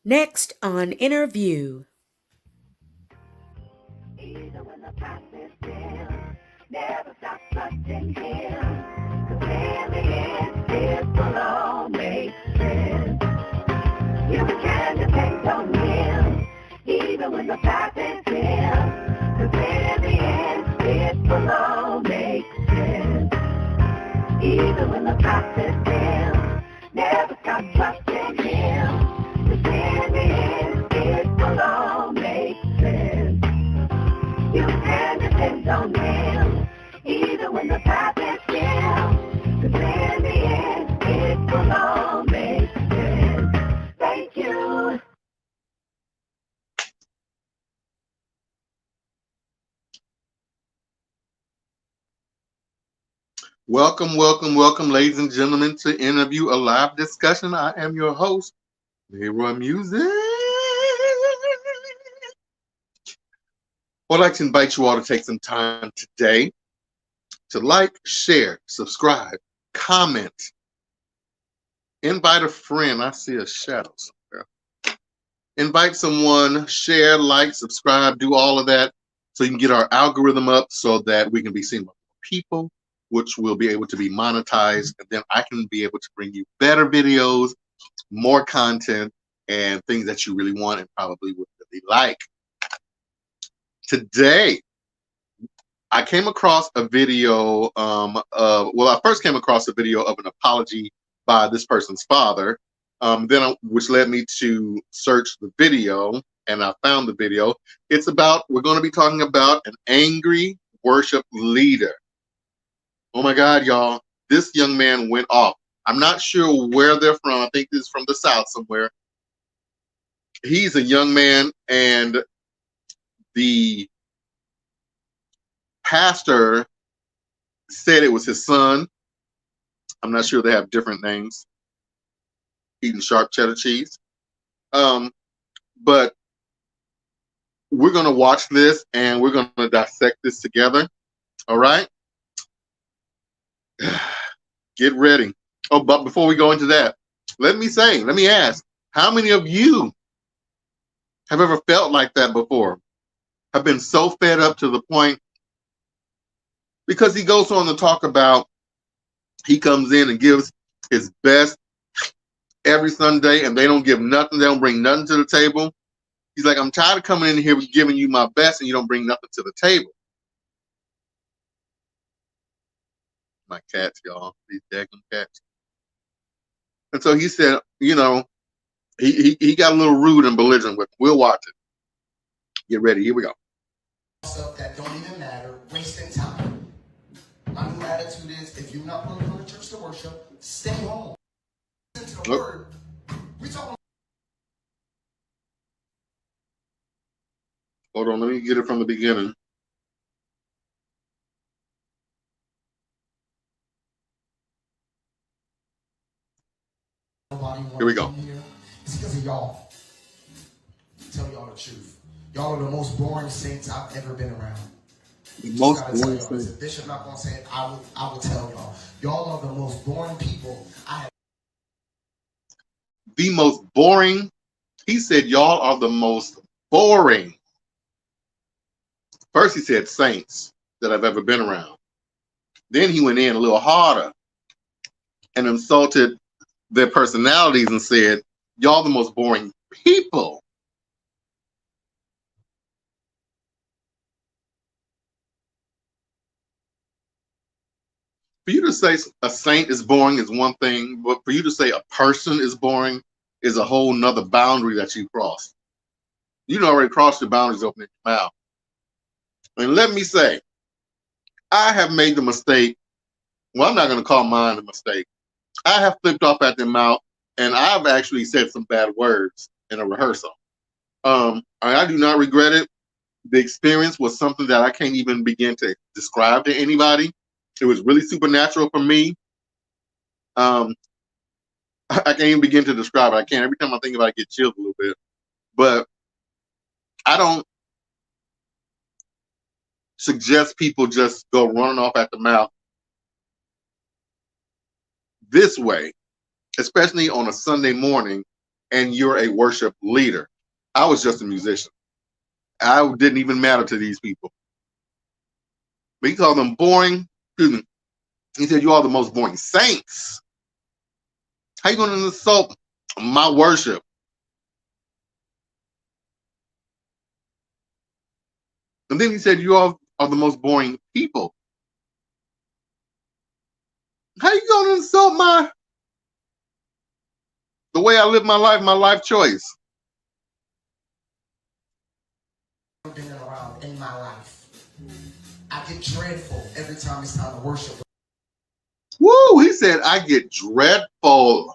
Next on Interview. Even when the past is still, never stop trusting him. 'Cause in the end, it will all make sense. You can depend on him, even when the past is still. 'Cause in the end, it will all make sense. Even when the past is still, never stop trusting him. 'Cause in the end, it will all make sense. You can depend on him, even when the path is still. 'Cause in the end, it will all make sense. Thank you. Welcome, welcome, welcome, ladies and gentlemen, to Interview, a live discussion. I am your host, Leroy Music. I'd like to invite you all to take some time today to like, share, subscribe, comment, invite a friend. I see a shadow somewhere. Invite someone, share, like, subscribe, do all of that so you can get our algorithm up so that we can be seen by more people, which will be able to be monetized, and then I can be able to bring you better videos, more content, and things that you really want and probably would really like. Today, I came across a video I first came across a video of an apology by this person's father, which led me to search the video, and I found the video. We're going to be talking about an angry worship leader. Oh my God, y'all, this young man went off. I'm not sure where they're from. I think this is from the South somewhere. He's a young man, and the pastor said it was his son. I'm not sure, they have different names. Eating sharp cheddar cheese. But we're going to watch this and we're going to dissect this together. All right? Get ready. Oh, but before we go into that, let me ask, how many of you have ever felt like that before? Have been so fed up to the point, because he goes on to talk about, he comes in and gives his best every Sunday, and they don't give nothing. They don't bring nothing to the table. He's like, I'm tired of coming in here giving you my best, and you don't bring nothing to the table. My cats, y'all. These daggum cats. And so he said, he got a little rude and belligerent with him. We'll watch it. Get ready. Here we go. Stuff that don't even matter, wasting time. My new attitude is, if you're not willing to go to church to worship, stay home. Listen to the word. We talking. Hold on, let me get it from the beginning. Here we go. It's because of y'all. Tell y'all the truth. Y'all are the most boring saints I've ever been around. The most boring saints. If Bishop not gonna say it, I will tell y'all. Y'all are the most boring people I have. The most boring. He said, y'all are the most boring. First he said saints that I've ever been around. Then he went in a little harder and insulted their personalities and said, y'all the most boring people. For you to say a saint is boring is one thing, but for you to say a person is boring is a whole nother boundary that you crossed. You already crossed your boundaries opening your mouth. And let me say, I have made the mistake. Well, I'm not going to call mine a mistake. I have flipped off at their mouth, and I've actually said some bad words in a rehearsal. I do not regret it. The experience was something that I can't even begin to describe to anybody. It was really supernatural for me. I can't even begin to describe it. I can't. Every time I think about it, I get chilled a little bit. But I don't suggest people just go running off at the mouth this way, especially on a Sunday morning, and you're a worship leader. I was just a musician. I didn't even matter to these people. But he called them boring. Excuse me. He said, you are the most boring saints. How you going to insult my worship? And then he said, you all are the most boring people. How you going to insult the way I live my life choice? Been around in my life. I get dreadful every time it's time to worship. Woo! He said, I get dreadful.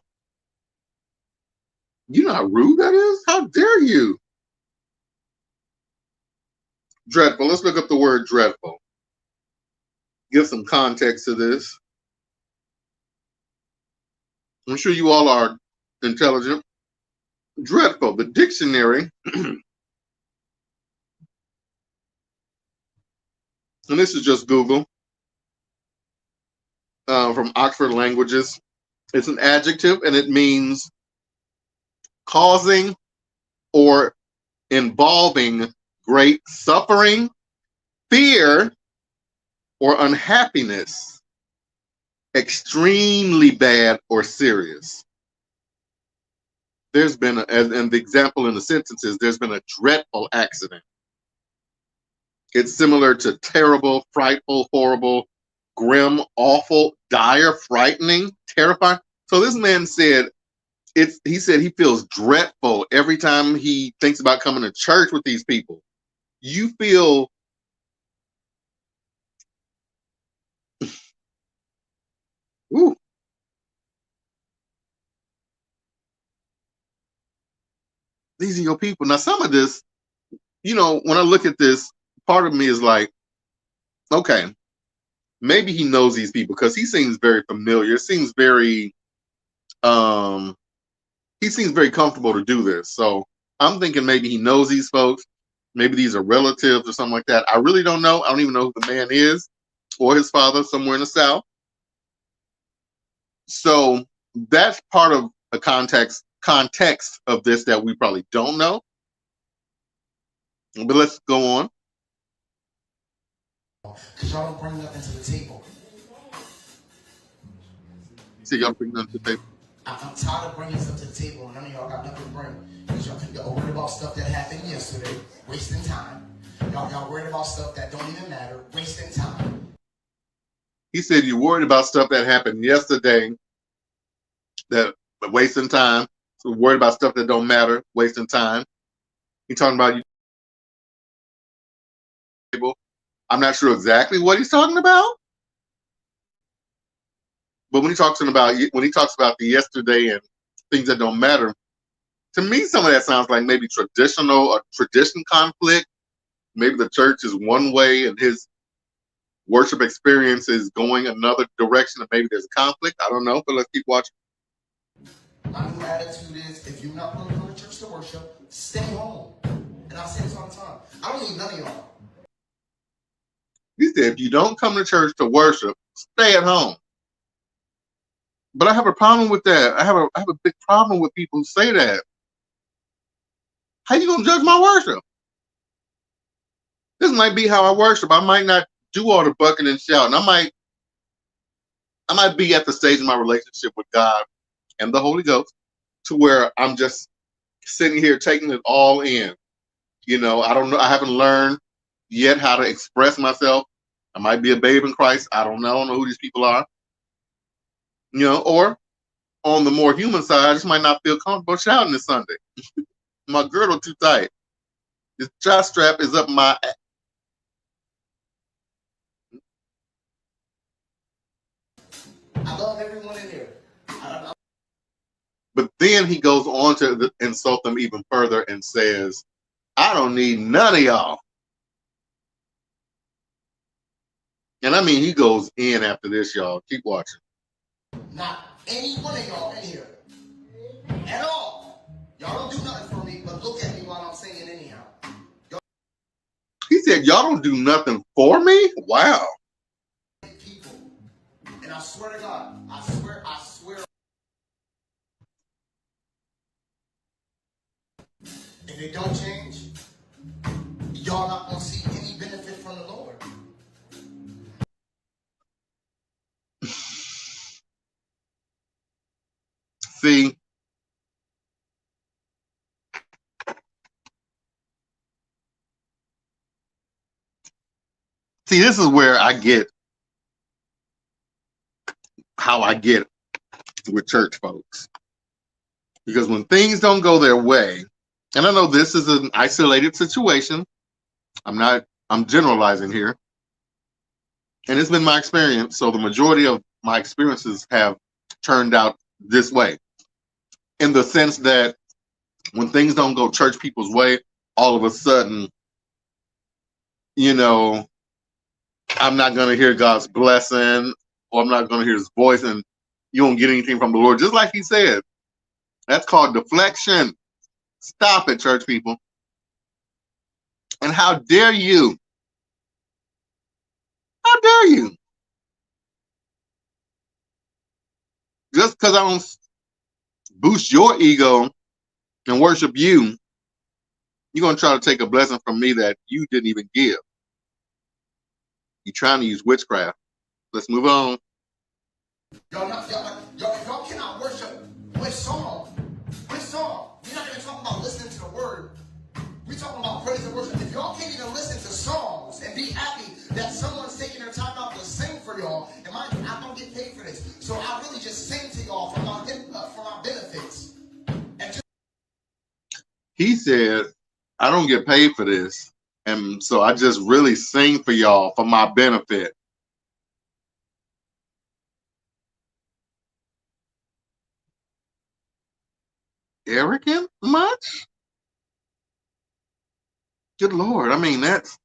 You know how rude that is? How dare you? Dreadful. Let's look up the word dreadful. Give some context to this. I'm sure you all are intelligent. Dreadful. The dictionary, and this is just Google from Oxford Languages. It's an adjective, and it means causing or involving great suffering, fear, or unhappiness, extremely bad or serious. There's been, and the example in the sentences, there's been a dreadful accident. It's similar to terrible, frightful, horrible, grim, awful, dire, frightening, terrifying. So this man said, he said he feels dreadful every time he thinks about coming to church with these people. You feel ooh. These are your people. Now, some of this, you know, when I look at this, part of me is like, okay, maybe he knows these people because he seems very familiar. Seems very, he seems very comfortable to do this. So I'm thinking maybe he knows these folks. Maybe these are relatives or something like that. I really don't know. I don't even know who the man is or his father somewhere in the South. So that's part of a context of this that we probably don't know. But let's go on. Because y'all don't bring nothing to the table. See, y'all bring nothing to the table. I'm tired of bringing stuff to the table and none of y'all got nothing to bring. Because y'all worried about stuff that happened yesterday, wasting time. Y'all worried about stuff that don't even matter, wasting time. He said you're worried about stuff that happened yesterday, that wasting time. So worried about stuff that don't matter, wasting time. He's talking about you. I'm not sure exactly what he's talking about, but when he talks about the yesterday and things that don't matter, to me some of that sounds like maybe tradition conflict. Maybe the church is one way and his worship experience is going another direction, and maybe there's a conflict. I don't know, but let's keep watching. My new attitude is, if you're not going to come to church to worship, stay home. And I say this all the time. I don't need none of y'all. He said, if you don't come to church to worship, stay at home. But I have a problem with that. I have a big problem with people who say that. How you gonna judge my worship? This might be how I worship. I might not do all the bucking and shouting. I might be at the stage in my relationship with God and the Holy Ghost to where I'm just sitting here taking it all in. You know, I don't know. I haven't learned yet how to express myself. I might be a babe in Christ. I don't know who these people are. You know, or on the more human side, I just might not feel comfortable shouting this Sunday. My girdle too tight. This jock strap is up my ass. I love everyone in here. But then he goes on to insult them even further and says, I don't need none of y'all. And I mean, he goes in after this, y'all. Keep watching. Not any one of y'all in here. At all. Y'all don't do nothing for me, but look at me while I'm singing anyhow. He said, y'all don't do nothing for me? Wow. People. And I swear to God, I swear. If it don't change, y'all not gonna see any benefit from the Lord. See, this is where I get how I get with church folks. Because when things don't go their way, and I know this is an isolated situation, I'm generalizing here, and it's been my experience. So the majority of my experiences have turned out this way, in the sense that when things don't go church people's way, all of a sudden, you know, I'm not going to hear God's blessing, or I'm not going to hear his voice, and you won't get anything from the Lord. Just like he said, that's called deflection. Stop it, church people. And how dare you? How dare you? Just because I don't boost your ego and worship you, you're going to try to take a blessing from me that you didn't even give. You're trying to use witchcraft. Let's move on. Y'all cannot worship with song. With song. We're not even talking about listening to the word. We're talking about praise and worship. If y'all can't even listen to songs and be happy that someone's taking their time out to sing for y'all, and mind you, I don't get paid for this. So I really just sing to y'all for my benefits. And just He said, I don't get paid for this. And so I just really sing for y'all for my benefit. Arrogant much? Good Lord. I mean, that's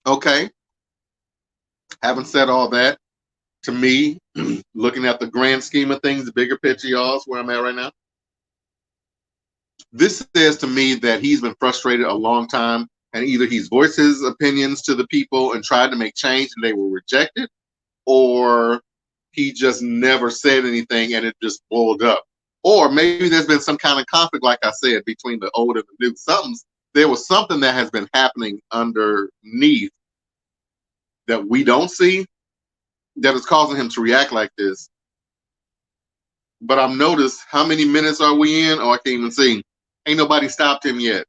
okay. Having said all that, to me, looking at the grand scheme of things, the bigger picture, y'all, is where I'm at right now. This says to me that he's been frustrated a long time, and either he's voiced his opinions to the people and tried to make change and they were rejected, or he just never said anything and it just boiled up. Or maybe there's been some kind of conflict, like I said, between the old and the new. There was something that has been happening underneath that we don't see that is causing him to react like this. But I've noticed, how many minutes are we in? Oh, I can't even see. Ain't nobody stopped him yet.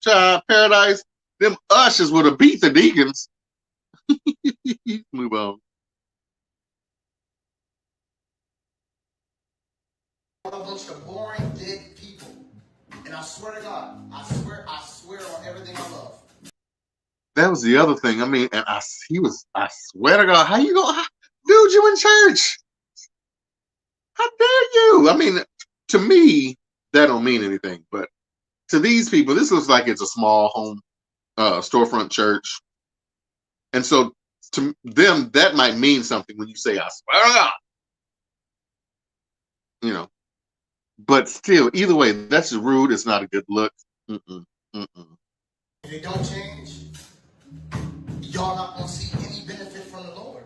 Child, Paradise, them ushers would have beat the deacons. Move on. a bunch of boring, dead people. And I swear to God, I swear on everything I love. That was the other thing. I mean, and I swear to God, how you going, dude, you in church? How dare you? I mean, to me, that don't mean anything. But to these people, this looks like it's a small home storefront church. And so to them, that might mean something when you say, I swear to God. You know, but still, either way, that's just rude. It's not a good look. If it don't change, y'all not gonna see any benefit from the Lord.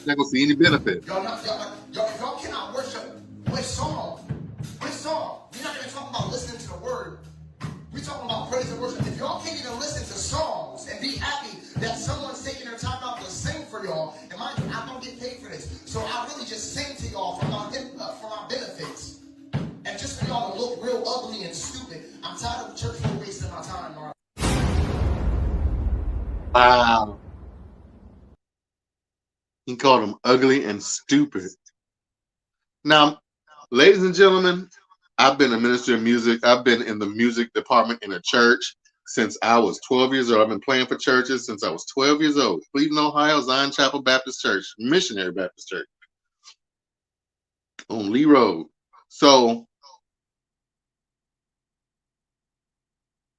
Not gonna see any benefit. Y'all cannot worship with song. With song. We're not even talking about listening to the word. We're talking about praise and worship. If y'all can't even listen to songs and be happy that someone's taking their time out to sing for y'all, and mind you, I don't get paid for this. So I really just sing to y'all for my benefits. And just for y'all to look real ugly and stupid. I'm tired of church for wasting my time, Mark. Wow. He called them ugly and stupid. Now, ladies and gentlemen, I've been a minister of music. I've been in the music department in a church since I was 12 years old. I've been playing for churches since I was 12 years old. Cleveland, Ohio, Zion Chapel Baptist Church, Missionary Baptist Church on Lee Road. So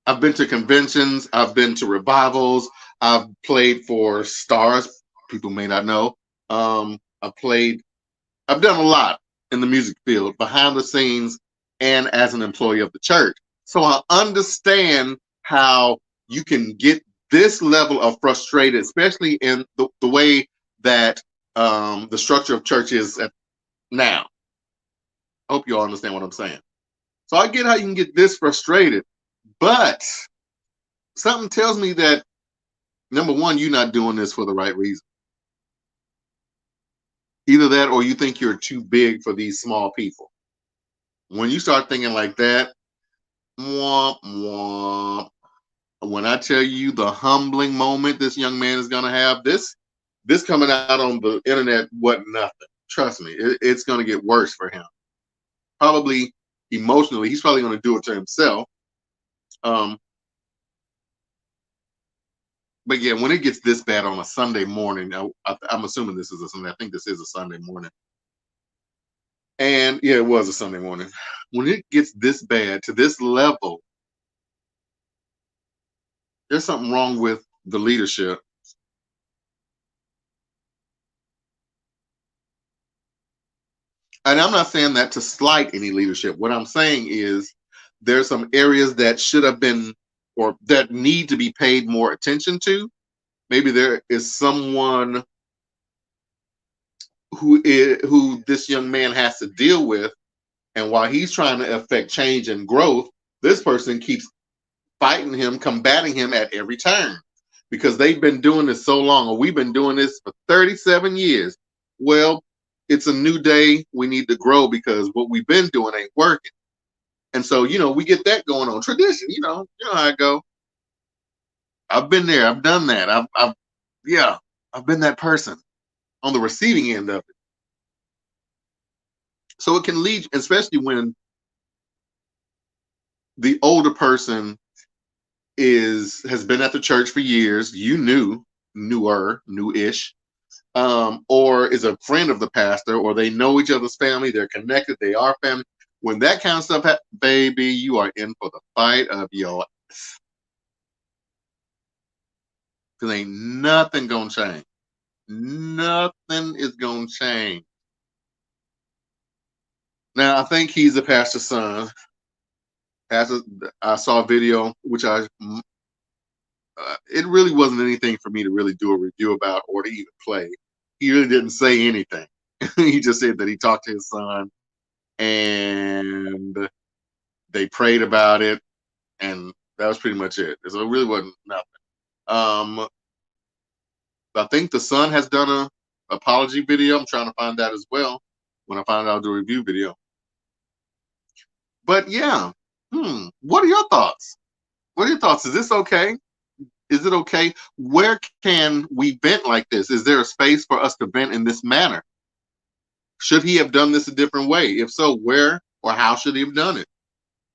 I've been to conventions. I've been to revivals. I've played for stars. People may not know. I've done a lot in the music field, behind the scenes and as an employee of the church. So I understand how you can get this level of frustrated, especially in the way that the structure of church is now. I hope you all understand what I'm saying. So I get how you can get this frustrated, but something tells me that, number one, you're not doing this for the right reason. Either that or you think you're too big for these small people. When you start thinking like that, womp, womp. When I tell you the humbling moment this young man is going to have, this coming out on the internet wasn't nothing. Trust me, it's going to get worse for him. Probably emotionally, he's probably going to do it to himself. But yeah, when it gets this bad on a Sunday morning, I'm assuming this is a Sunday. I think this is a Sunday morning. And yeah, it was a Sunday morning. When it gets this bad to this level, there's something wrong with the leadership. And I'm not saying that to slight any leadership. What I'm saying is there's some areas that should have been or that need to be paid more attention to. Maybe there is someone who this young man has to deal with, and while he's trying to affect change and growth, this person keeps fighting him, combating him at every turn, because they've been doing this so long, or we've been doing this for 37 years. Well, it's a new day. We need to grow because what we've been doing ain't working. And so, we get that going on. Tradition, you know how I go. I've been there. I've done that. I've been that person on the receiving end of it. So it can lead, especially when the older person has been at the church for years, newish, or is a friend of the pastor, or they know each other's family, they're connected, they are family. When that kind of stuff happens, baby, you are in for the fight of your ass. Because ain't nothing gonna change. Nothing is gonna change. Now, I think he's the pastor's son. I saw a video, which it really wasn't anything for me to really do a review about or to even play. He really didn't say anything. He just said that he talked to his son and they prayed about it, and that was pretty much it. So it really wasn't nothing. I think the son has done a apology video. I'm trying to find that as well. When I find out, I'll do a review video. But yeah, what are your thoughts? What are your thoughts? Is this okay? Is it okay? Where can we vent like this? Is there a space for us to vent in this manner? Should he have done this a different way? If so, where or how should he have done it?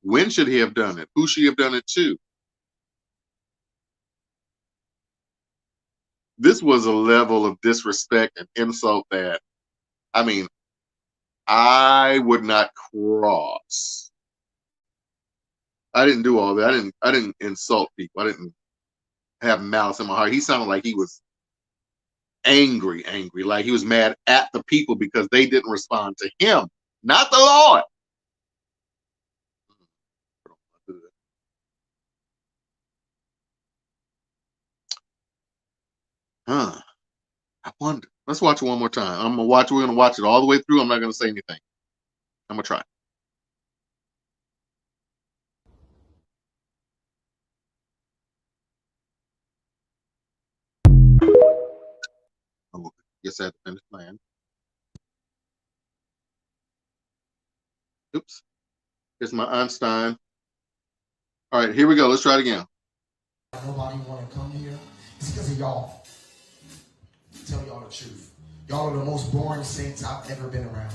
When should he have done it? Who should he have done it to? This was a level of disrespect and insult that, I would not cross. I didn't do all that. I didn't insult people. I didn't have malice in my heart. He sounded like he was angry, like he was mad at the people because they didn't respond to him, not the Lord. I wonder. Let's watch it one more time. We're gonna watch it all the way through. I'm not gonna say anything. I'm gonna try. Oh, guess I had to finish mine. Oops. Here's my Einstein. All right, here we go. Let's try it again. Nobody want to come here. It's because of y'all. Tell y'all the truth. Y'all are the most boring saints I've ever been around.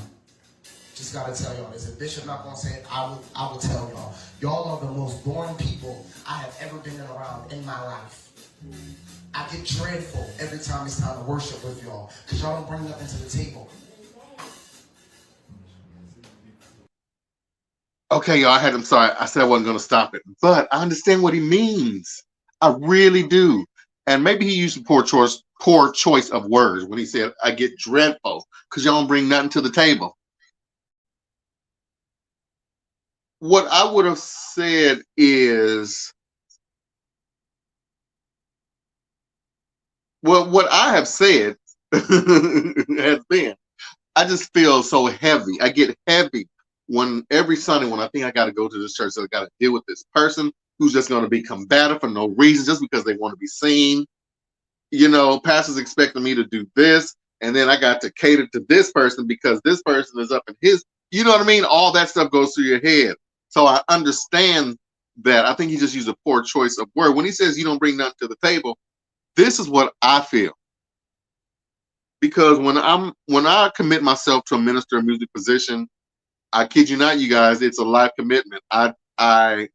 Just gotta tell y'all this. If Bishop not gonna say it, I will tell y'all. Y'all are the most boring people I have ever been around in my life. I get dreadful every time it's time to worship with y'all, because y'all don't bring nothing to the table. Okay, y'all, I'm sorry. I said I wasn't gonna stop it, but I understand what he means. I really do. And maybe he used a poor choice of words when he said, I get dreadful because y'all don't bring nothing to the table. What I would have said is, well, what I have said has been, I just feel so heavy. I get heavy when every Sunday when I think I got to go to this church, so I got to deal with this person who's just going to be combative for no reason, just because they want to be seen. Pastors expecting me to do this, and then I got to cater to this person because this person is up in his, you know what I mean? All that stuff goes through your head. So I understand that. I think he just used a poor choice of word. When he says you don't bring nothing to the table, this is what I feel. Because when I commit myself to a minister of music position, I kid you not, you guys, it's a life commitment. Well,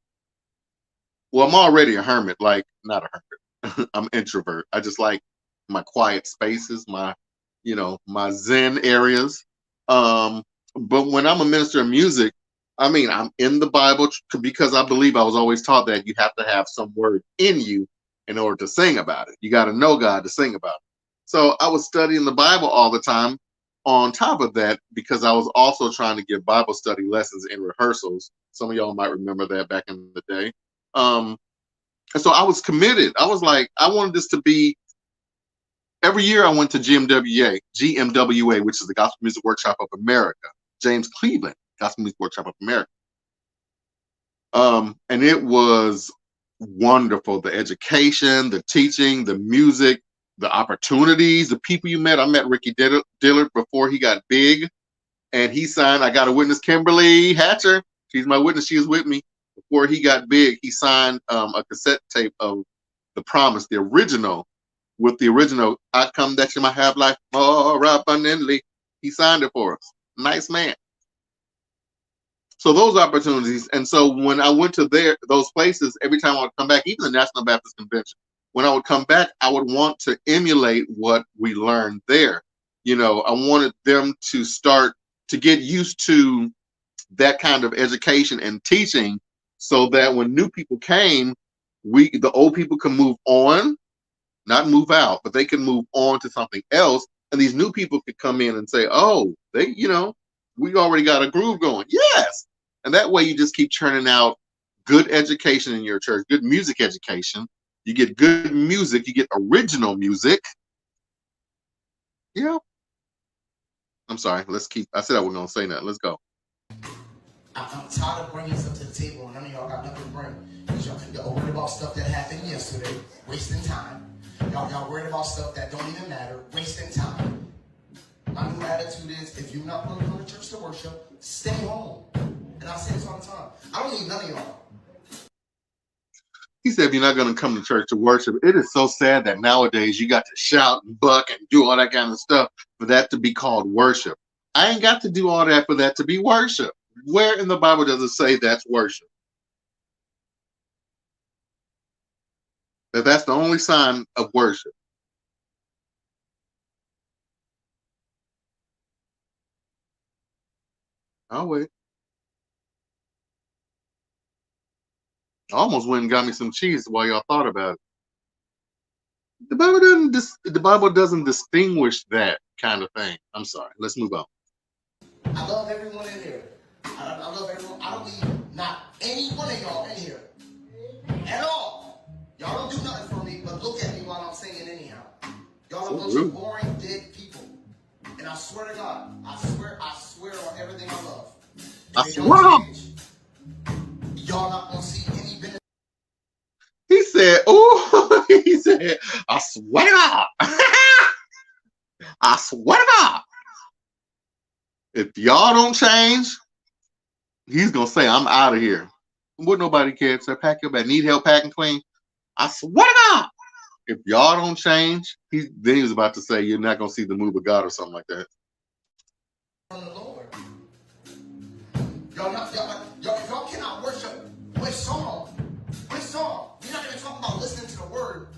I'm already a hermit, like not a hermit. I'm introvert. I just like my quiet spaces, my Zen areas. But when I'm a minister of music, I mean, I'm in the Bible because I believe I was always taught that you have to have some word in you in order to sing about it. You got to know God to sing about it. So I was studying the Bible all the time on top of that, because I was also trying to give Bible study lessons in rehearsals. Some of y'all might remember that back in the day. And so I was committed. I was like, I wanted this to be, every year I went to GMWA, which is the Gospel Music Workshop of America, James Cleveland Gospel Music Workshop of America. And it was wonderful. The education, the teaching, the music, the opportunities, the people you met. I met Ricky Dillard before he got big, and he signed, I got a witness, Kimberly Hatcher. She's my witness. She was with me before he got big. He signed a cassette tape of The Promise, the original, with the original, I come that you might have life more abundantly. He signed it for us. Nice man. So those opportunities. And so when I went to those places, every time I would come back, even the National Baptist Convention, when I would come back, I would want to emulate what we learned there. I wanted them to start to get used to that kind of education and teaching, so that when new people came, the old people can move on, not move out, but they can move on to something else. And these new people could come in and say, oh, we already got a groove going. Yes. And that way you just keep churning out good education in your church, good music education. You get good music, you get original music. Yeah. I'm sorry. I said I wasn't going to say nothing. Let's go. I'm tired of bringing stuff to the table and none of y'all got nothing to bring. Because y'all worried about stuff that happened yesterday, wasting time. Y'all worried about stuff that don't even matter, wasting time. My new attitude is, if you're not going to come to church to worship, stay home. And I say this all the time. I don't need none of y'all. He said, if you're not going to come to church to worship, it is so sad that nowadays you got to shout and buck and do all that kind of stuff for that to be called worship. I ain't got to do all that for that to be worship. Where in the Bible does it say that's worship? That's the only sign of worship. I'll wait. I almost went and got me some cheese while y'all thought about it. The Bible doesn't distinguish that kind of thing. I'm sorry. Let's move on. I love everyone in here. I love everyone. I don't need not any one of y'all in here at all. Y'all don't do nothing for me, but look at me while I'm singing anyhow. Y'all are a bunch of boring, dead people. And I swear to God, I swear on everything I love. I swear. Y'all not gonna see any benefit. He said, "Oh," he said, "I swear to God, I swear to God, if y'all don't change, he's gonna say I'm out of here." Would nobody care? So pack your bag. Need help packing clean? I swear to God, if y'all don't change, then he was about to say you're not gonna see the move of God or something like that. From the Lord, y'all cannot worship with song. With song. We're not even talking about listening to the word.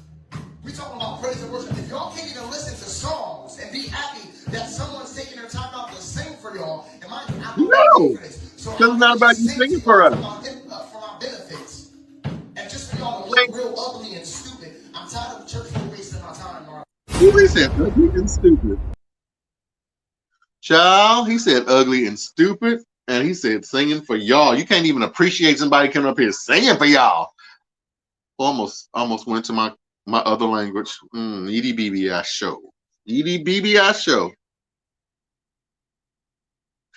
We're talking about praise and worship. If y'all can't even listen to songs and be happy that someone's taking their time out to sing for y'all, am I? No, for this. So it's not about you singing for us. For my benefits, and just for y'all to look real ugly and stupid. I'm tired of the church for wasting my time. He said ugly and stupid. Child, he said ugly and stupid, and he said singing for y'all. You can't even appreciate somebody coming up here singing for y'all. Almost went to my other language. EDBBI show. EDBBI show.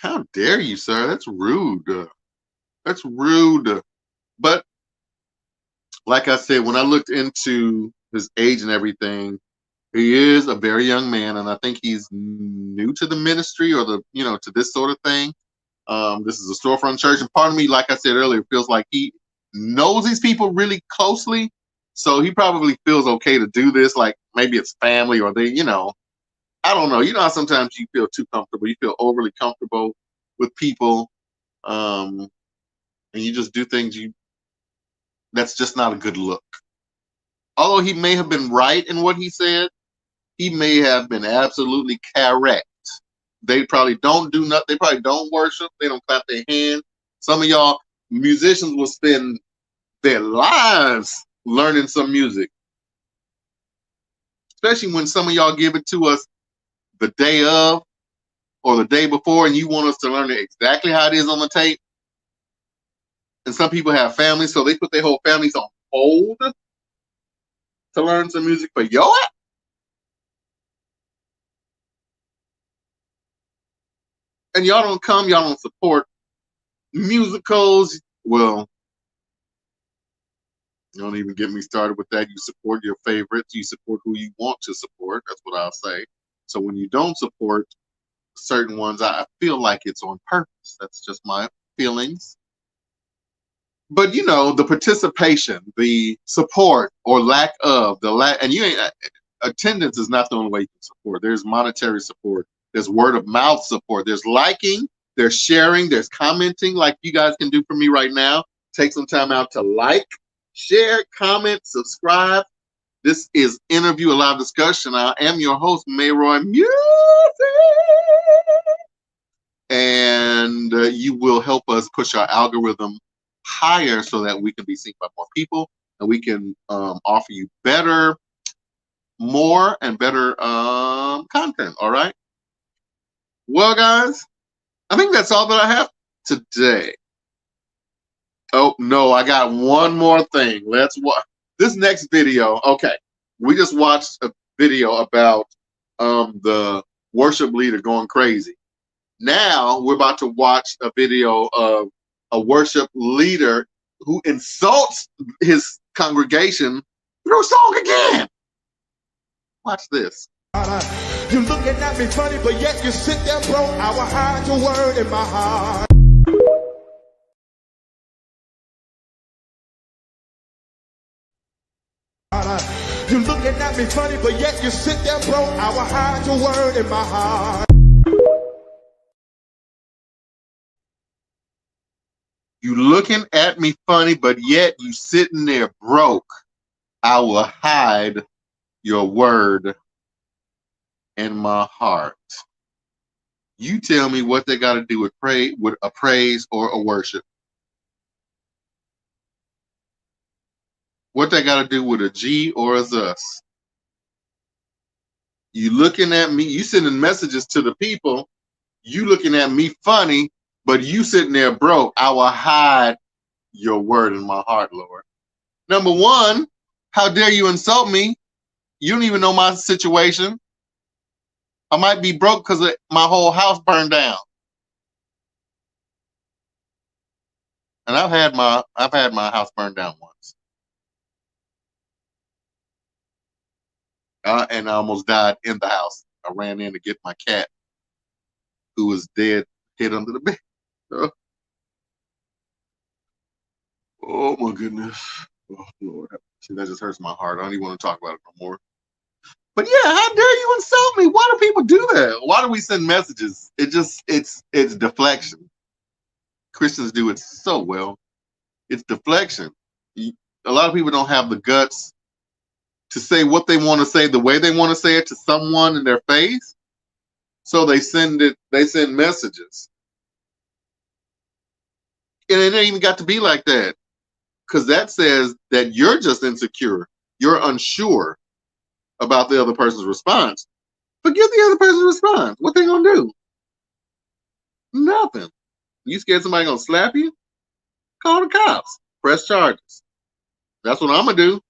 How dare you, sir? That's rude. That's rude. But like I said, when I looked into his age and everything, he is a very young man, and I think he's new to the ministry or to this sort of thing. This is a storefront church, and part of me, like I said earlier, feels like he knows these people really closely, so he probably feels okay to do this. Like maybe it's family or they, I don't know. You know how sometimes you feel too comfortable, you feel overly comfortable with people, and you just do things that's just not a good look. Although he may have been right in what he said, he may have been absolutely correct. They probably don't do nothing. They probably don't worship. They don't clap their hands. Some of y'all musicians will spend their lives learning some music, especially when some of y'all give it to us the day of or the day before, and you want us to learn it exactly how it is on the tape. And some people have families, so they put their whole families on hold to learn some music for your ass. And y'all don't support musicals. Well, don't even get me started with that. You support your favorites. You support who you want to support. That's what I'll say. So when you don't support certain ones, I feel like it's on purpose. That's just my feelings. But the participation, the support or lack of and attendance is not the only way you can support. There's monetary support. There's word of mouth support. There's liking. There's sharing. There's commenting, like you guys can do for me right now. Take some time out to like, share, comment, subscribe. This is Interview, a live discussion. I am your host, Mayroy Music. And you will help us push our algorithm higher so that we can be seen by more people and we can offer you more and better content. All right. Well, guys, I think that's all that I have today. Oh, no, I got one more thing. Let's watch this next video. Okay. We just watched a video about the worship leader going crazy. Now we're about to watch a video of a worship leader who insults his congregation through song again. Watch this. You looking at me funny, but yet you sit there, bro. I will hide your word in my heart. You looking at me funny, but yet you sit there, bro. I will hide your word in my heart. You looking at me funny, but yet you sitting there broke. I will hide your word in my heart. You tell me what they got to do with a praise or a worship. What they got to do with a G or a Zus. You looking at me, you sending messages to the people, you looking at me funny, but you sitting there broke. I will hide your word in my heart, Lord. Number one, how dare you insult me? You don't even know my situation. I might be broke because my whole house burned down. And I've had my house burned down once. And I almost died in the house. I ran in to get my cat, who was dead, hid under the bed. Oh my goodness. Oh Lord. See, that just hurts my heart. I don't even want to talk about it no more. But yeah, how dare you insult me? Why do people do that? Why do we send messages? It's deflection. Christians do it so well. It's deflection. A lot of people don't have the guts to say what they want to say the way they want to say it to someone in their face. So they send messages. And it ain't even got to be like that. Because that says that you're just insecure. You're unsure about the other person's response. Forget the other person's response. What they gonna do? Nothing. You scared somebody gonna slap you? Call the cops. Press charges. That's what I'm gonna do.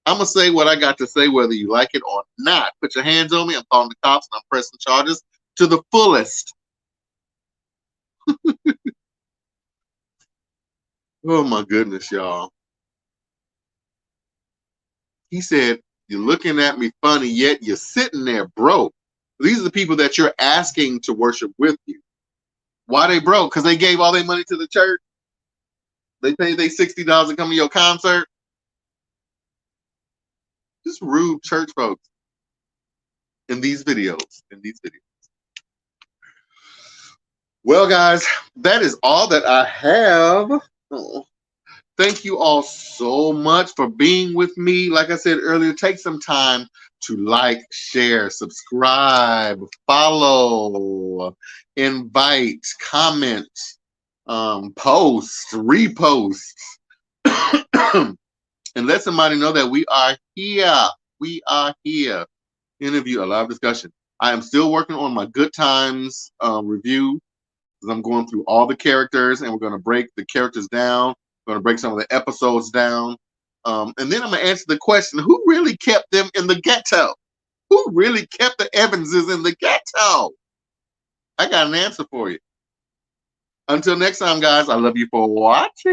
I'm gonna say what I got to say, whether you like it or not. Put your hands on me. I'm calling the cops and I'm pressing charges to the fullest. Oh my goodness, y'all. He said, "You're looking at me funny, yet you're sitting there broke." These are the people that you're asking to worship with you. Why they broke? Because they gave all their money to the church. They paid they $60 to come to your concert. Just rude church folks in these videos. Well, guys, that is all that I have. Oh, thank you all so much for being with me. Like I said earlier, take some time to like, share, subscribe, follow, invite, comment, post, repost, and let somebody know that we are here. We are here. Interview, a live discussion. I am still working on my Good Times review. I'm going through all the characters, and we're going to break the characters down. We're going to break some of the episodes down. And then I'm going to answer the question, who really kept them in the ghetto? Who really kept the Evanses in the ghetto? I got an answer for you. Until next time, guys, I love you for watching.